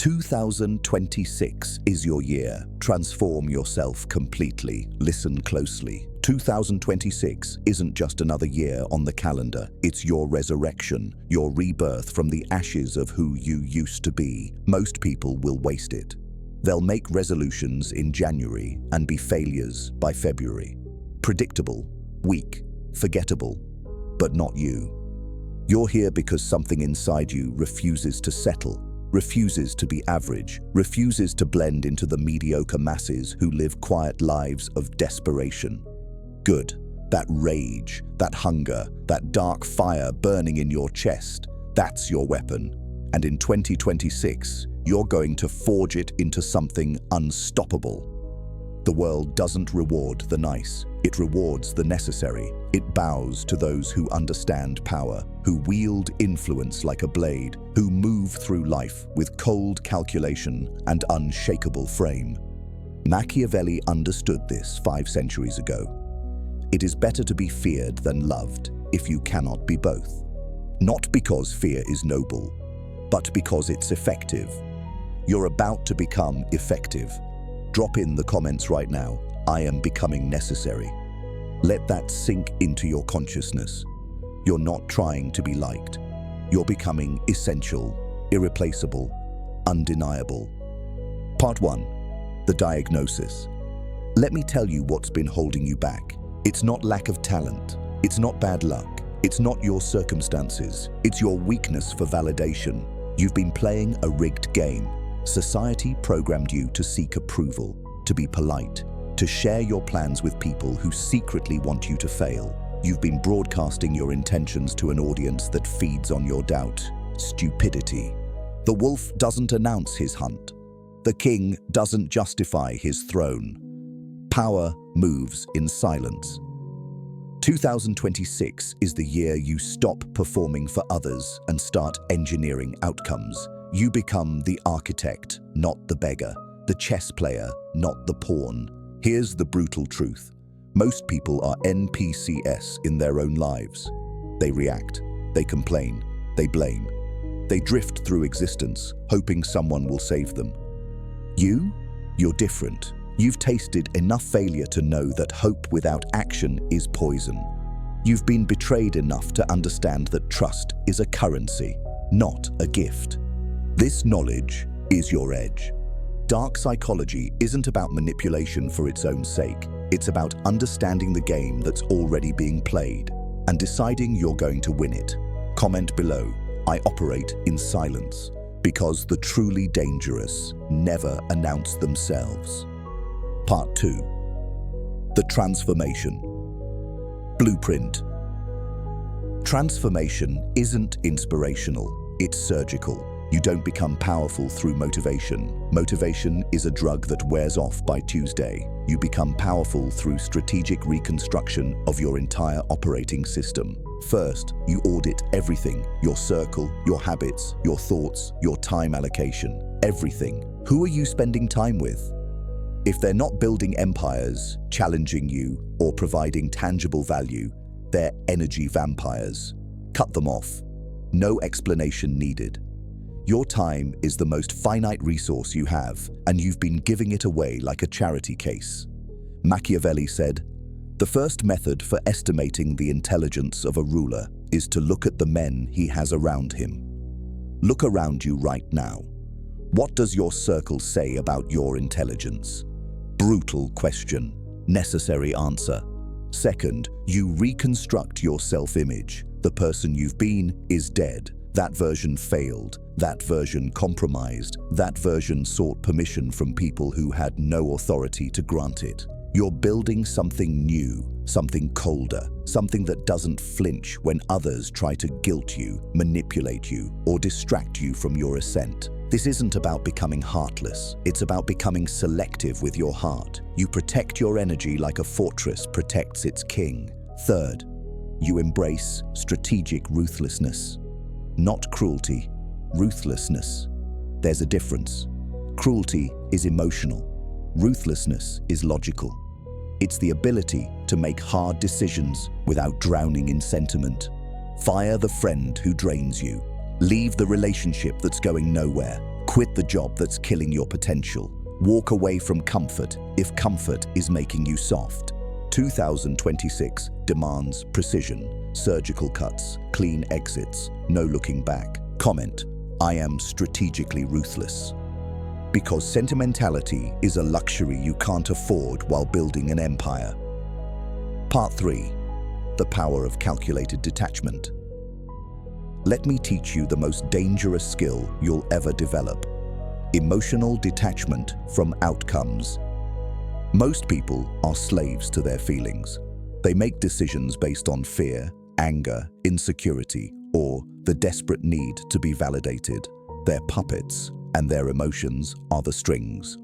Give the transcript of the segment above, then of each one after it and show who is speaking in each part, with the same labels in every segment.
Speaker 1: 2026 is your year. Transform yourself completely. Listen closely. 2026 isn't just another year on the calendar. It's your resurrection, your rebirth from the ashes of who you used to be. Most people will waste it. They'll make resolutions in January and be failures by February. Predictable, weak, forgettable, but not you. You're here because something inside you refuses to settle, refuses to be average, refuses to blend into the mediocre masses who live quiet lives of desperation. Good. That rage, that hunger, that dark fire burning in your chest, that's your weapon. And in 2026, you're going to forge it into something unstoppable. The world doesn't reward the nice. It rewards the necessary. It bows to those who understand power, who wield influence like a blade, who move through life with cold calculation and unshakable frame. Machiavelli understood this 5 centuries ago. It is better to be feared than loved if you cannot be both. Not because fear is noble, but because it's effective. You're about to become effective. Drop in the comments right now, I am becoming necessary. Let that sink into your consciousness. You're not trying to be liked. You're becoming essential, irreplaceable, undeniable. Part 1. The diagnosis. Let me tell you what's been holding you back. It's not lack of talent. It's not bad luck. It's not your circumstances. It's your weakness for validation. You've been playing a rigged game. Society programmed you to seek approval, to be polite, to share your plans with people who secretly want you to fail. You've been broadcasting your intentions to an audience that feeds on your doubt, stupidity. The wolf doesn't announce his hunt. The king doesn't justify his throne. Power moves in silence. 2026 is the year you stop performing for others and start engineering outcomes. You become the architect, not the beggar, the chess player, not the pawn. Here's the brutal truth. Most people are NPCs in their own lives. They react, they complain, they blame. They drift through existence, hoping someone will save them. You're different. You've tasted enough failure to know that hope without action is poison. You've been betrayed enough to understand that trust is a currency, not a gift. This knowledge is your edge. Dark psychology isn't about manipulation for its own sake. It's about understanding the game that's already being played and deciding you're going to win it. Comment below, I operate in silence, because the truly dangerous never announce themselves. Part 2. The transformation. Blueprint. Transformation isn't inspirational, it's surgical. You don't become powerful through motivation. Motivation is a drug that wears off by Tuesday. You become powerful through strategic reconstruction of your entire operating system. First, you audit everything: your circle, your habits, your thoughts, your time allocation, everything. Who are you spending time with? If they're not building empires, challenging you, or providing tangible value, they're energy vampires. Cut them off. No explanation needed. Your time is the most finite resource you have, and you've been giving it away like a charity case. Machiavelli said, "The first method for estimating the intelligence of a ruler is to look at the men he has around him." Look around you right now. What does your circle say about your intelligence? Brutal question, necessary answer. Second, you reconstruct your self-image. The person you've been is dead. That version failed. That version compromised. That version sought permission from people who had no authority to grant it. You're building something new, something colder, something that doesn't flinch when others try to guilt you, manipulate you, or distract you from your ascent. This isn't about becoming heartless. It's about becoming selective with your heart. You protect your energy like a fortress protects its king. Third, you embrace strategic ruthlessness. Not cruelty, ruthlessness. There's a difference. Cruelty is emotional. Ruthlessness is logical. It's the ability to make hard decisions without drowning in sentiment. Fire the friend who drains you. Leave the relationship that's going nowhere. Quit the job that's killing your potential. Walk away from comfort if comfort is making you soft. 2026 demands precision, surgical cuts, clean exits, no looking back. Comment, I am strategically ruthless. Because sentimentality is a luxury you can't afford while building an empire. Part 3. The power of calculated detachment. Let me teach you the most dangerous skill you'll ever develop. Emotional detachment from outcomes. Most people are slaves to their feelings. They make decisions based on fear, anger, insecurity, or the desperate need to be validated. They're puppets, and their emotions are the strings.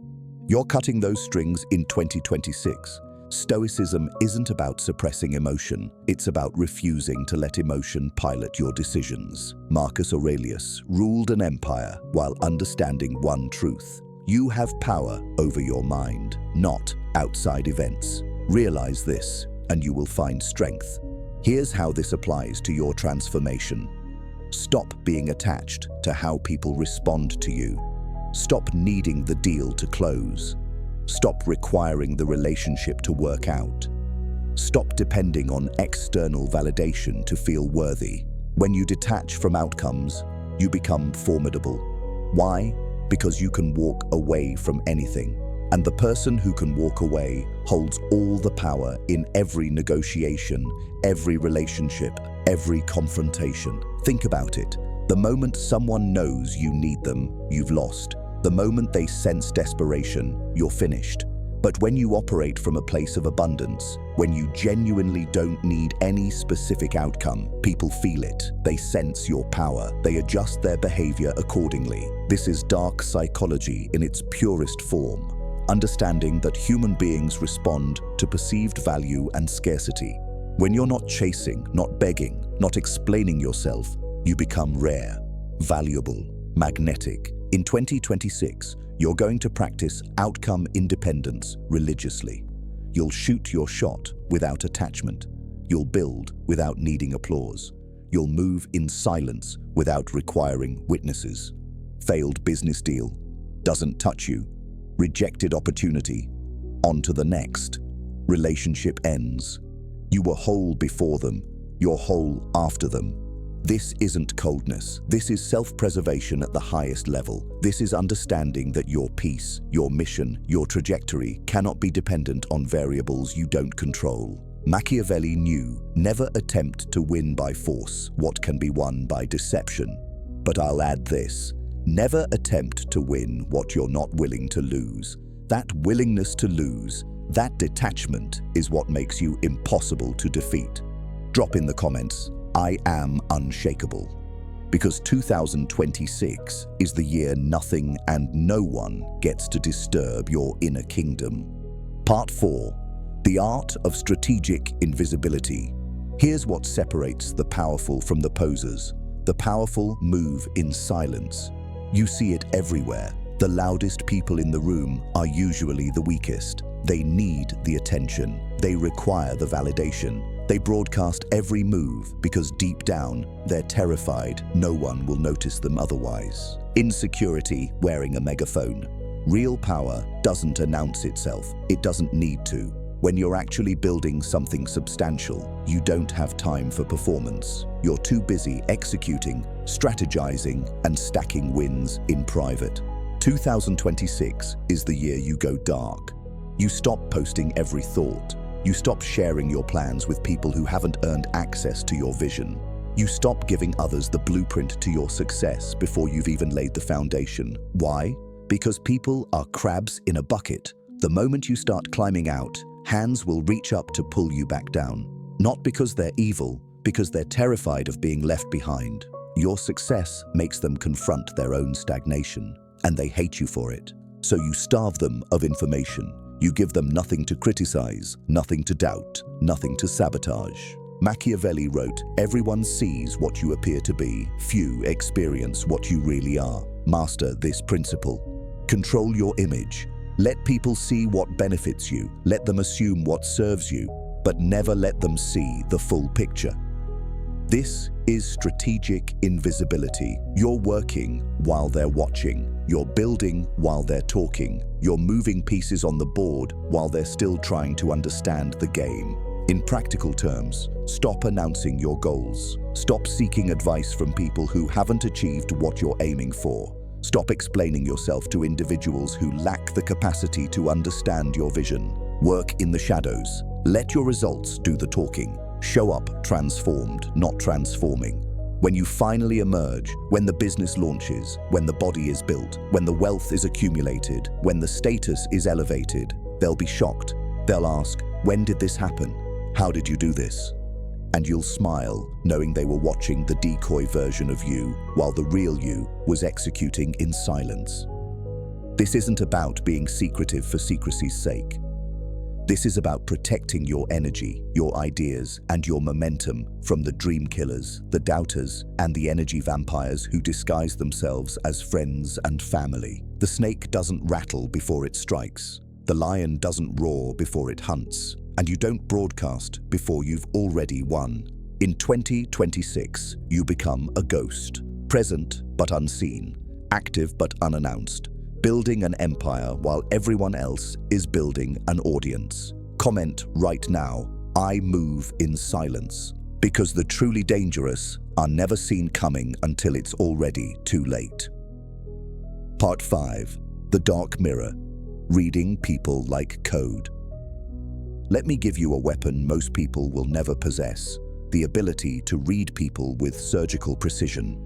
Speaker 1: You're cutting those strings in 2026. Stoicism isn't about suppressing emotion, it's about refusing to let emotion pilot your decisions. Marcus Aurelius ruled an empire while understanding one truth. You have power over your mind, not outside events. Realize this, and you will find strength. Here's how this applies to your transformation. Stop being attached to how people respond to you. Stop needing the deal to close. Stop requiring the relationship to work out. Stop depending on external validation to feel worthy. When you detach from outcomes, you become formidable. Why? Because you can walk away from anything. And the person who can walk away holds all the power in every negotiation, every relationship, every confrontation. Think about it. The moment someone knows you need them, you've lost. The moment they sense desperation, you're finished. But when you operate from a place of abundance, when you genuinely don't need any specific outcome, people feel it. They sense your power. They adjust their behavior accordingly. This is dark psychology in its purest form. Understanding that human beings respond to perceived value and scarcity. When you're not chasing, not begging, not explaining yourself, you become rare, valuable, magnetic. In 2026, you're going to practice outcome independence religiously. You'll shoot your shot without attachment. You'll build without needing applause. You'll move in silence without requiring witnesses. Failed business deal doesn't touch you. Rejected opportunity, on to the next. Relationship ends. You were whole before them, you're whole after them. This isn't coldness. This is self-preservation at the highest level. This is understanding that your peace, your mission, your trajectory cannot be dependent on variables you don't control. Machiavelli knew, never attempt to win by force what can be won by deception. But I'll add this. Never attempt to win what you're not willing to lose. That willingness to lose, that detachment is what makes you impossible to defeat. Drop in the comments, I am unshakable. Because 2026 is the year nothing and no one gets to disturb your inner kingdom. Part 4. The art of strategic invisibility. Here's what separates the powerful from the posers. The powerful move in silence. You see it everywhere. The loudest people in the room are usually the weakest. They need the attention. They require the validation. They broadcast every move because deep down, they're terrified no one will notice them otherwise. Insecurity wearing a megaphone. Real power doesn't announce itself. It doesn't need to. When you're actually building something substantial, you don't have time for performance. You're too busy executing, strategizing, and stacking wins in private. 2026 is the year you go dark. You stop posting every thought. You stop sharing your plans with people who haven't earned access to your vision. You stop giving others the blueprint to your success before you've even laid the foundation. Why? Because people are crabs in a bucket. The moment you start climbing out, hands will reach up to pull you back down. Not because they're evil, because they're terrified of being left behind. Your success makes them confront their own stagnation, and they hate you for it. So you starve them of information. You give them nothing to criticize, nothing to doubt, nothing to sabotage. Machiavelli wrote, "Everyone sees what you appear to be, few experience what you really are." Master this principle. Control your image. Let people see what benefits you. Let them assume what serves you, but never let them see the full picture. This is strategic invisibility. You're working while they're watching. You're building while they're talking. You're moving pieces on the board while they're still trying to understand the game. In practical terms, stop announcing your goals. Stop seeking advice from people who haven't achieved what you're aiming for. Stop explaining yourself to individuals who lack the capacity to understand your vision. Work in the shadows. Let your results do the talking. Show up transformed, not transforming. When you finally emerge, when the business launches, when the body is built, when the wealth is accumulated, when the status is elevated, they'll be shocked. They'll ask, "When did this happen? How did you do this?" And you'll smile, knowing they were watching the decoy version of you, while the real you was executing in silence. This isn't about being secretive for secrecy's sake. This is about protecting your energy, your ideas, and your momentum from the dream killers, the doubters, and the energy vampires who disguise themselves as friends and family. The snake doesn't rattle before it strikes. The lion doesn't roar before it hunts. And you don't broadcast before you've already won. In 2026, you become a ghost, present but unseen, active but unannounced, building an empire while everyone else is building an audience. Comment right now, "I move in silence," because the truly dangerous are never seen coming until it's already too late. Part 5. The Dark Mirror. Reading people like code. Let me give you a weapon most people will never possess: the ability to read people with surgical precision.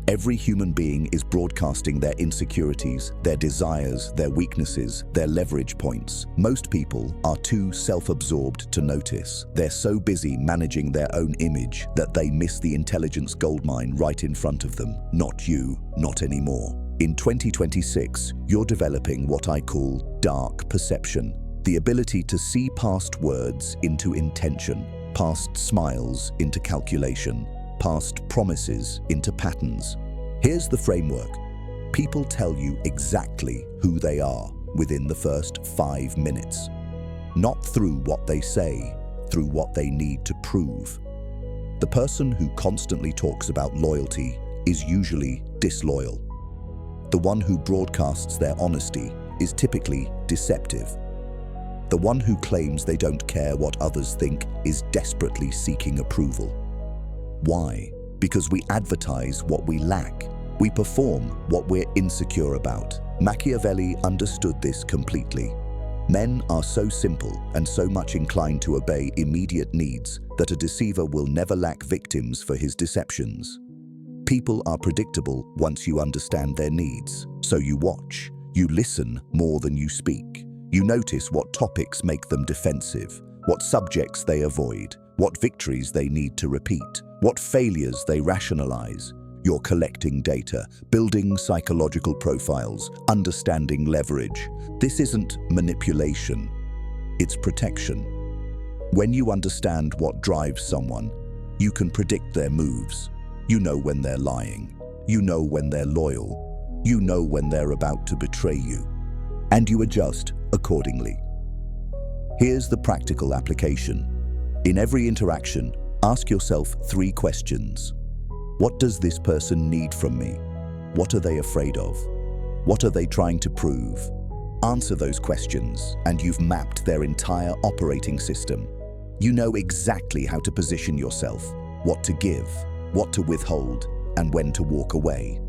Speaker 1: Every human being is broadcasting their insecurities, their desires, their weaknesses, their leverage points. Most people are too self-absorbed to notice. They're so busy managing their own image that they miss the intelligence goldmine right in front of them. Not you, not anymore. In 2026, you're developing what I call dark perception. The ability to see past words into intention, past smiles into calculation, past promises into patterns. Here's the framework. People tell you exactly who they are within the first 5 minutes. Not through what they say, through what they need to prove. The person who constantly talks about loyalty is usually disloyal. The one who broadcasts their honesty is typically deceptive. The one who claims they don't care what others think is desperately seeking approval. Why? Because we advertise what we lack. We perform what we're insecure about. Machiavelli understood this completely. Men are so simple and so much inclined to obey immediate needs that a deceiver will never lack victims for his deceptions. People are predictable once you understand their needs. So you watch, you listen more than you speak. You notice what topics make them defensive, what subjects they avoid, what victories they need to repeat, what failures they rationalize. You're collecting data, building psychological profiles, understanding leverage. This isn't manipulation, it's protection. When you understand what drives someone, you can predict their moves. You know when they're lying. You know when they're loyal. You know when they're about to betray you. And you adjust accordingly. Here's the practical application. In every interaction, ask yourself 3 questions. What does this person need from me? What are they afraid of? What are they trying to prove? Answer those questions, and you've mapped their entire operating system. You know exactly how to position yourself, what to give, what to withhold, and when to walk away.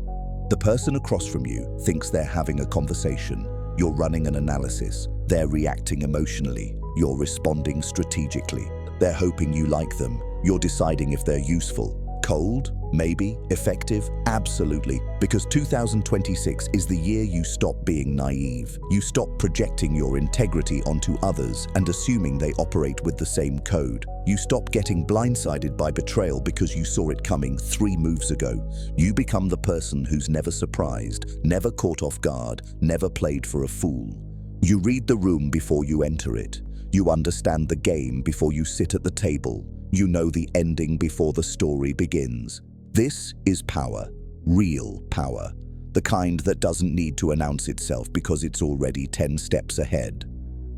Speaker 1: The person across from you thinks they're having a conversation. You're running an analysis. They're reacting emotionally. You're responding strategically. They're hoping you like them. You're deciding if they're useful. Cold? Maybe. Effective? Absolutely. Because 2026 is the year you stop being naive. You stop projecting your integrity onto others and assuming they operate with the same code. You stop getting blindsided by betrayal because you saw it coming 3 moves ago. You become the person who's never surprised, never caught off guard, never played for a fool. You read the room before you enter it. You understand the game before you sit at the table. You know the ending before the story begins. This is power, real power, the kind that doesn't need to announce itself because it's already 10 steps ahead.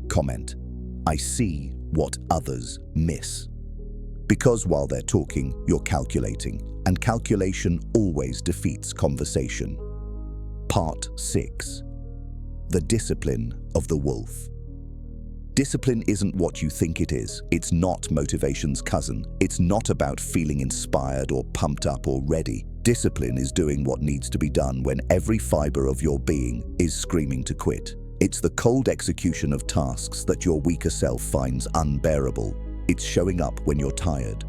Speaker 1: Comment: I see what others miss. Because while they're talking, you're calculating, and calculation always defeats conversation. Part 6. The discipline of the wolf. Discipline isn't what you think it is. It's not motivation's cousin. It's not about feeling inspired or pumped up or ready. Discipline is doing what needs to be done when every fiber of your being is screaming to quit. It's the cold execution of tasks that your weaker self finds unbearable. It's showing up when you're tired,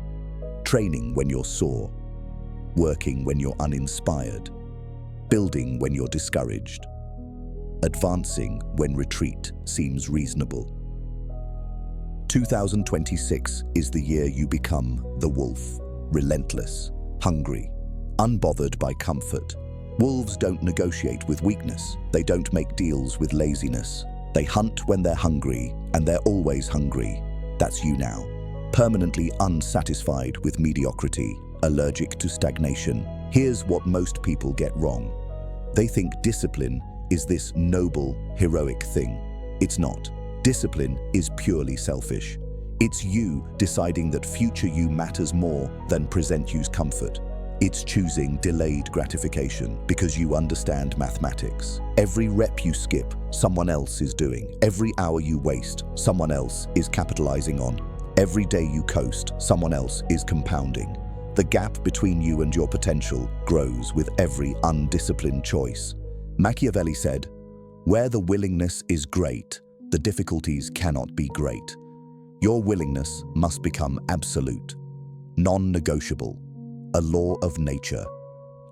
Speaker 1: training when you're sore, working when you're uninspired, building when you're discouraged, advancing when retreat seems reasonable. 2026 is the year you become the wolf, relentless, hungry, unbothered by comfort. Wolves don't negotiate with weakness. They don't make deals with laziness. They hunt when they're hungry, and they're always hungry. That's you now. Permanently unsatisfied with mediocrity, allergic to stagnation. Here's what most people get wrong. They think discipline is this noble, heroic thing. It's not. Discipline is purely selfish. It's you deciding that future you matters more than present you's comfort. It's choosing delayed gratification because you understand mathematics. Every rep you skip, someone else is doing. Every hour you waste, someone else is capitalizing on. Every day you coast, someone else is compounding. The gap between you and your potential grows with every undisciplined choice. Machiavelli said, "Where the willingness is great, the difficulties cannot be great." Your willingness must become absolute, non-negotiable, a law of nature.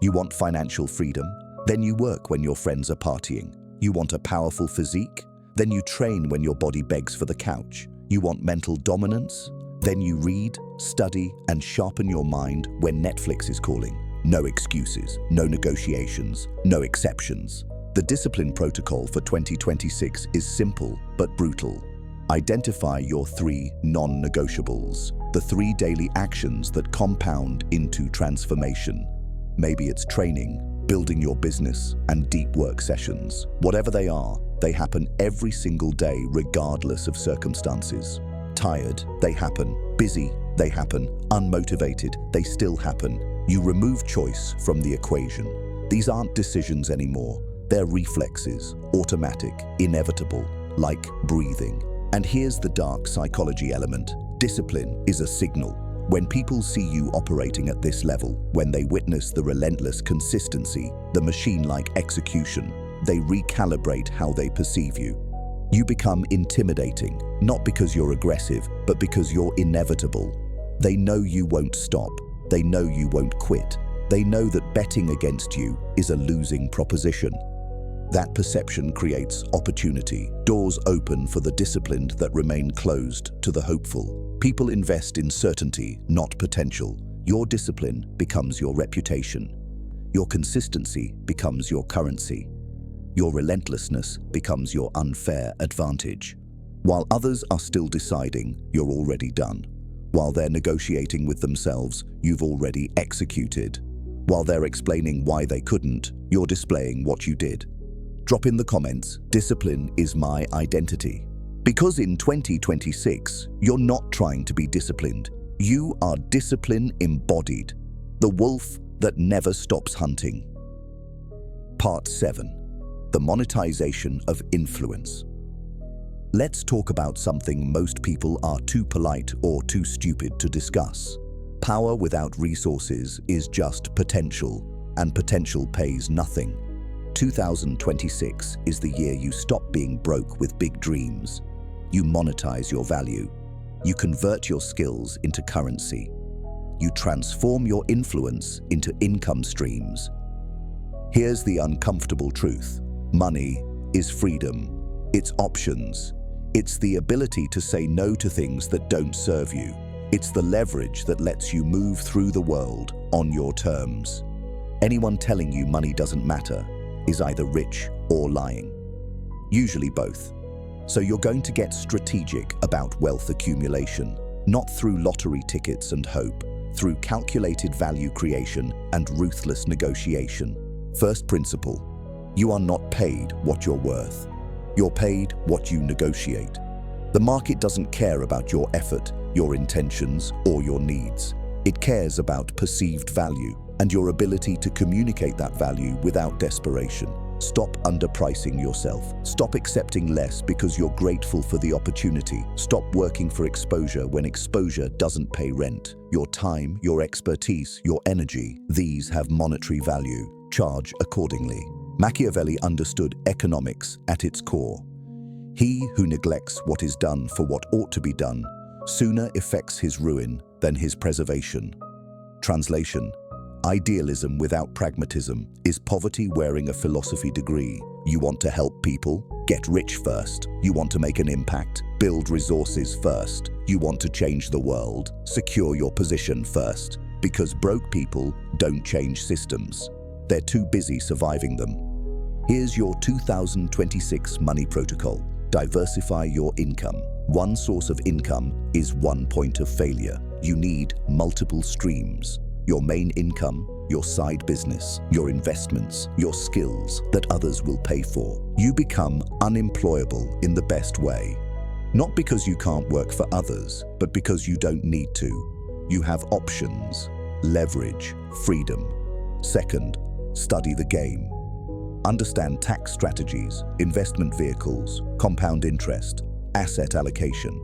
Speaker 1: You want financial freedom? Then you work when your friends are partying. You want a powerful physique? Then you train when your body begs for the couch. You want mental dominance? Then you read, study, and sharpen your mind when Netflix is calling. No excuses, no negotiations, no exceptions. The discipline protocol for 2026 is simple but brutal. Identify your 3 non-negotiables, the 3 daily actions that compound into transformation. Maybe it's training, building your business, and deep work sessions. Whatever they are, they happen every single day regardless of circumstances. Tired, they happen. Busy, they happen. Unmotivated, they still happen. You remove choice from the equation. These aren't decisions anymore. They're reflexes, automatic, inevitable, like breathing. And here's the dark psychology element. Discipline is a signal. When people see you operating at this level, when they witness the relentless consistency, the machine-like execution, they recalibrate how they perceive you. You become intimidating, not because you're aggressive, but because you're inevitable. They know you won't stop. They know you won't quit. They know that betting against you is a losing proposition. That perception creates opportunity. Doors open for the disciplined that remain closed to the hopeful. People invest in certainty, not potential. Your discipline becomes your reputation. Your consistency becomes your currency. Your relentlessness becomes your unfair advantage. While others are still deciding, you're already done. While they're negotiating with themselves, you've already executed. While they're explaining why they couldn't, you're displaying what you did. Drop in the comments, "Discipline is my identity." Because in 2026, you're not trying to be disciplined. You are discipline embodied, the wolf that never stops hunting. Part 7. The monetization of influence. Let's talk about something most people are too polite or too stupid to discuss. Power without resources is just potential, and potential pays nothing. 2026 is the year you stop being broke with big dreams. You monetize your value. You convert your skills into currency. You transform your influence into income streams. Here's the uncomfortable truth. Money is freedom. It's options. It's the ability to say no to things that don't serve you. It's the leverage that lets you move through the world on your terms. Anyone telling you money doesn't matter is either rich or lying. Usually both. So you're going to get strategic about wealth accumulation, not through lottery tickets and hope, through calculated value creation and ruthless negotiation. First principle, you are not paid what you're worth. You're paid what you negotiate. The market doesn't care about your effort, your intentions, or your needs. It cares about perceived value and your ability to communicate that value without desperation. Stop underpricing yourself. Stop accepting less because you're grateful for the opportunity. Stop working for exposure when exposure doesn't pay rent. Your time, your expertise, your energy, these have monetary value. Charge accordingly. Machiavelli understood economics at its core. He who neglects what is done for what ought to be done sooner effects his ruin than his preservation. Translation: idealism without pragmatism is poverty wearing a philosophy degree. You want to help people? Get rich first. You want to make an impact? Build resources first. You want to change the world? Secure your position first. Because broke people don't change systems. They're too busy surviving them. Here's your 2026 money protocol. Diversify your income. One source of income is one point of failure. You need multiple streams. Your main income, your side business, your investments, your skills that others will pay for. You become unemployable in the best way. Not because you can't work for others, but because you don't need to. You have options, leverage, freedom. Second, study the game. Understand tax strategies, investment vehicles, compound interest, asset allocation.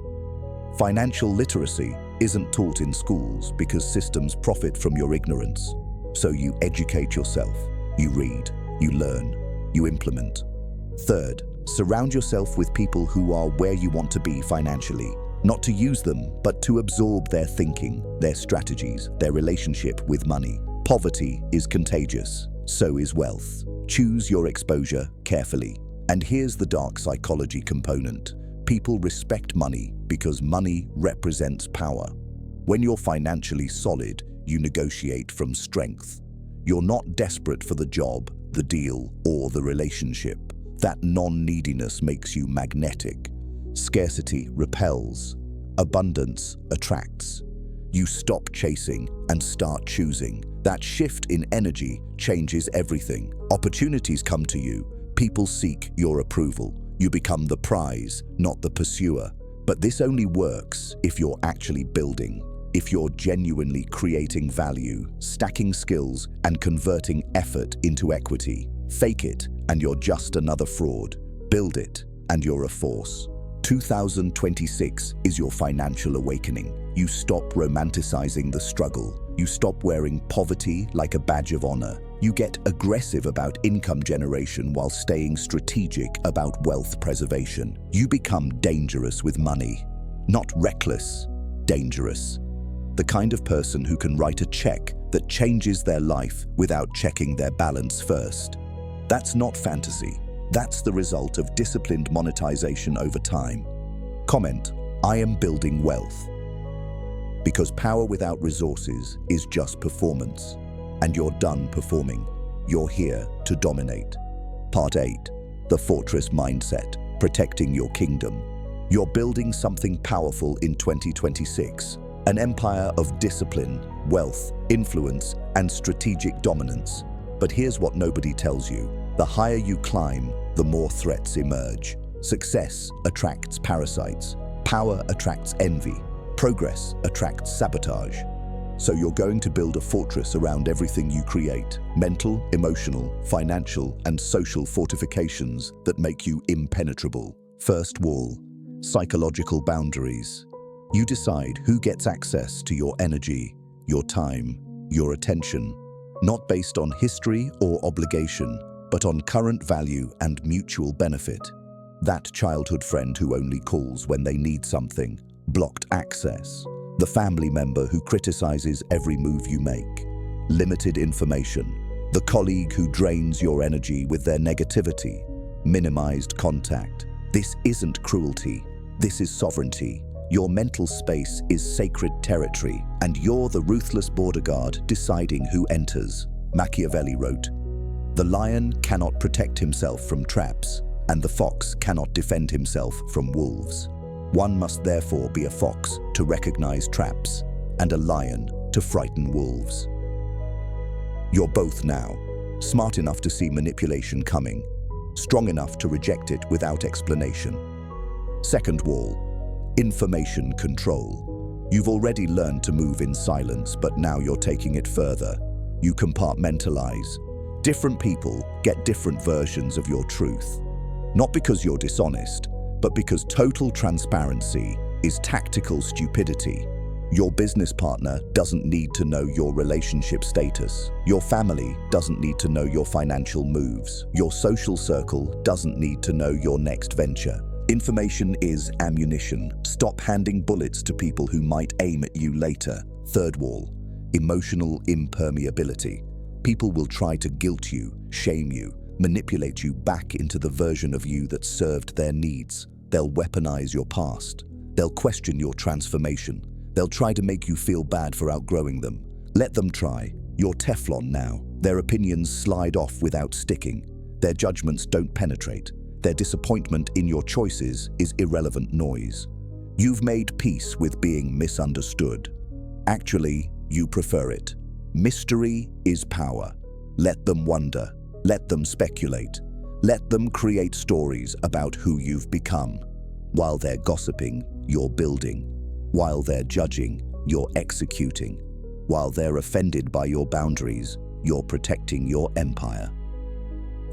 Speaker 1: Financial literacy isn't taught in schools because systems profit from your ignorance. So you educate yourself, you read, you learn, you implement. Third, surround yourself with people who are where you want to be financially. Not to use them, but to absorb their thinking, their strategies, their relationship with money. Poverty is contagious, so is wealth. Choose your exposure carefully. And here's the dark psychology component. People respect money because money represents power. When you're financially solid, you negotiate from strength. You're not desperate for the job, the deal, or the relationship. That non-neediness makes you magnetic. Scarcity repels. Abundance attracts. You stop chasing and start choosing. That shift in energy changes everything. Opportunities come to you. People seek your approval. You become the prize, not the pursuer. But this only works if you're actually building, if you're genuinely creating value, stacking skills, and converting effort into equity. Fake it, and you're just another fraud. Build it, and you're a force. 2026 is your financial awakening. You stop romanticizing the struggle. You stop wearing poverty like a badge of honor. You get aggressive about income generation while staying strategic about wealth preservation. You become dangerous with money. Not reckless, dangerous. The kind of person who can write a check that changes their life without checking their balance first. That's not fantasy. That's the result of disciplined monetization over time. Comment, I am building wealth. Because power without resources is just performance. And you're done performing. You're here to dominate. Part 8. The Fortress Mindset. Protecting your kingdom. You're building something powerful in 2026. An empire of discipline, wealth, influence, and strategic dominance. But here's what nobody tells you. The higher you climb, the more threats emerge. Success attracts parasites. Power attracts envy. Progress attracts sabotage. So you're going to build a fortress around everything you create. Mental, emotional, financial, and social fortifications that make you impenetrable. First wall, psychological boundaries. You decide who gets access to your energy, your time, your attention, not based on history or obligation, but on current value and mutual benefit. That childhood friend who only calls when they need something, blocked access. The family member who criticizes every move you make. Limited information. The colleague who drains your energy with their negativity. Minimized contact. This isn't cruelty. This is sovereignty. Your mental space is sacred territory, and you're the ruthless border guard deciding who enters. Machiavelli wrote, "The lion cannot protect himself from traps, and the fox cannot defend himself from wolves. One must therefore be a fox to recognize traps, and a lion to frighten wolves." You're both now. Smart enough to see manipulation coming, strong enough to reject it without explanation. Second wall, information control. You've already learned to move in silence, but now you're taking it further. You compartmentalize. Different people get different versions of your truth. Not because you're dishonest, but because total transparency is tactical stupidity. Your business partner doesn't need to know your relationship status. Your family doesn't need to know your financial moves. Your social circle doesn't need to know your next venture. Information is ammunition. Stop handing bullets to people who might aim at you later. Third wall, emotional impermeability. People will try to guilt you, shame you, manipulate you back into the version of you that served their needs. They'll weaponize your past. They'll question your transformation. They'll try to make you feel bad for outgrowing them. Let them try. You're Teflon now. Their opinions slide off without sticking. Their judgments don't penetrate. Their disappointment in your choices is irrelevant noise. You've made peace with being misunderstood. Actually, you prefer it. Mystery is power. Let them wonder. Let them speculate. Let them create stories about who you've become. While they're gossiping, you're building. While they're judging, you're executing. While they're offended by your boundaries, you're protecting your empire.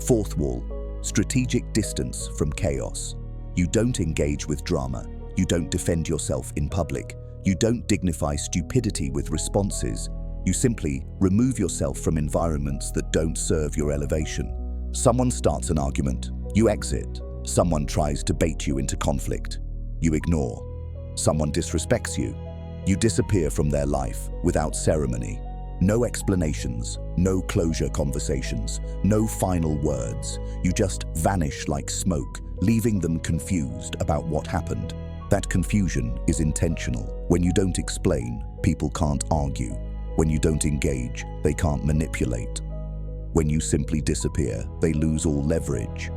Speaker 1: Fourth wall, strategic distance from chaos. You don't engage with drama. You don't defend yourself in public. You don't dignify stupidity with responses. You simply remove yourself from environments that don't serve your elevation. Someone starts an argument. You exit. Someone tries to bait you into conflict. You ignore. Someone disrespects you. You disappear from their life without ceremony. No explanations, no closure conversations, no final words. You just vanish like smoke, leaving them confused about what happened. That confusion is intentional. When you don't explain, people can't argue. When you don't engage, they can't manipulate. When you simply disappear, they lose all leverage.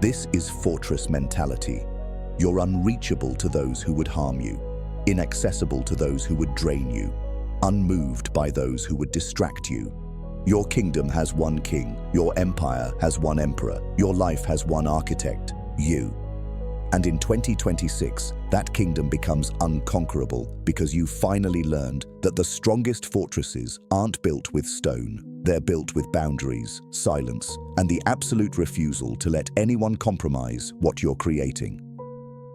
Speaker 1: This is fortress mentality. You're unreachable to those who would harm you, inaccessible to those who would drain you, unmoved by those who would distract you. Your kingdom has one king, your empire has one emperor, your life has one architect, you. And in 2026, that kingdom becomes unconquerable because you finally learned that the strongest fortresses aren't built with stone. They're built with boundaries, silence, and the absolute refusal to let anyone compromise what you're creating.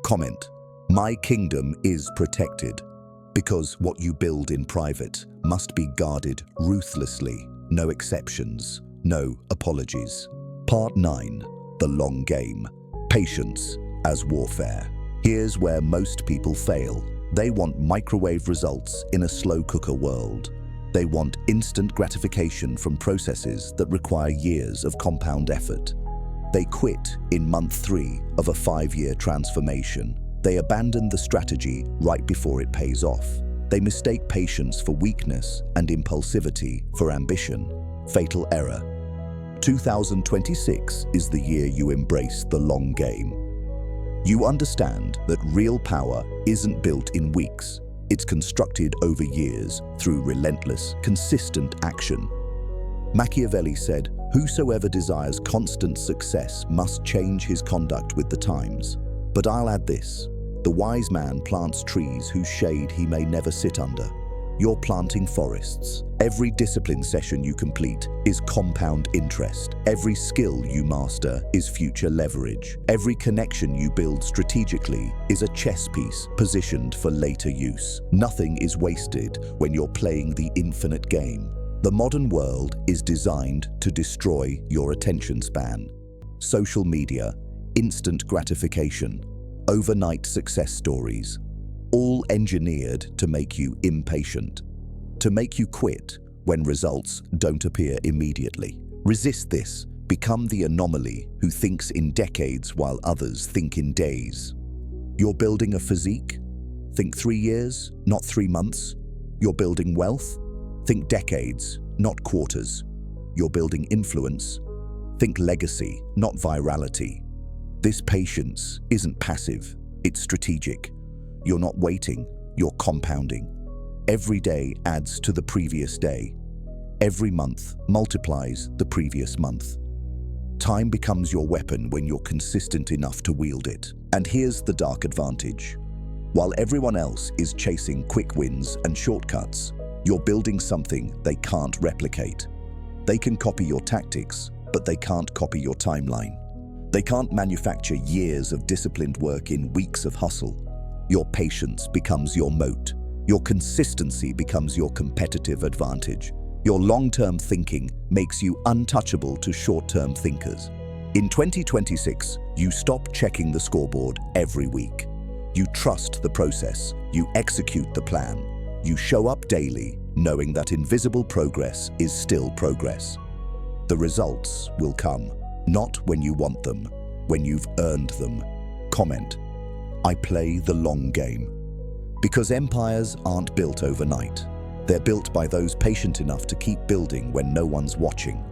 Speaker 1: Comment: my kingdom is protected because what you build in private must be guarded ruthlessly. No exceptions, no apologies. Part 9. The long game. Patience as warfare. Here's where most people fail. They want microwave results in a slow cooker world. They want instant gratification from processes that require years of compound effort. They quit in month 3 of a 5-year transformation. They abandon the strategy right before it pays off. They mistake patience for weakness and impulsivity for ambition. Fatal error. 2026 is the year you embrace the long game. You understand that real power isn't built in weeks. It's constructed over years through relentless, consistent action. Machiavelli said, "Whosoever desires constant success must change his conduct with the times." But I'll add this: the wise man plants trees whose shade he may never sit under. You're planting forests. Every discipline session you complete is compound interest. Every skill you master is future leverage. Every connection you build strategically is a chess piece positioned for later use. Nothing is wasted when you're playing the infinite game. The modern world is designed to destroy your attention span. Social media, instant gratification, overnight success stories, all engineered to make you impatient, to make you quit when results don't appear immediately. Resist this. Become the anomaly who thinks in decades while others think in days. You're building a physique? Think 3 years, not 3 months. You're building wealth? Think decades, not quarters. You're building influence? Think legacy, not virality. This patience isn't passive, it's strategic. You're not waiting, you're compounding. Every day adds to the previous day. Every month multiplies the previous month. Time becomes your weapon when you're consistent enough to wield it. And here's the dark advantage. While everyone else is chasing quick wins and shortcuts, you're building something they can't replicate. They can copy your tactics, but they can't copy your timeline. They can't manufacture years of disciplined work in weeks of hustle. Your patience becomes your moat. Your consistency becomes your competitive advantage. Your long-term thinking makes you untouchable to short-term thinkers. In 2026, you stop checking the scoreboard every week. You trust the process. You execute the plan. You show up daily, knowing that invisible progress is still progress. The results will come, not when you want them, when you've earned them. Comment: I play the long game. Because empires aren't built overnight. They're built by those patient enough to keep building when no one's watching.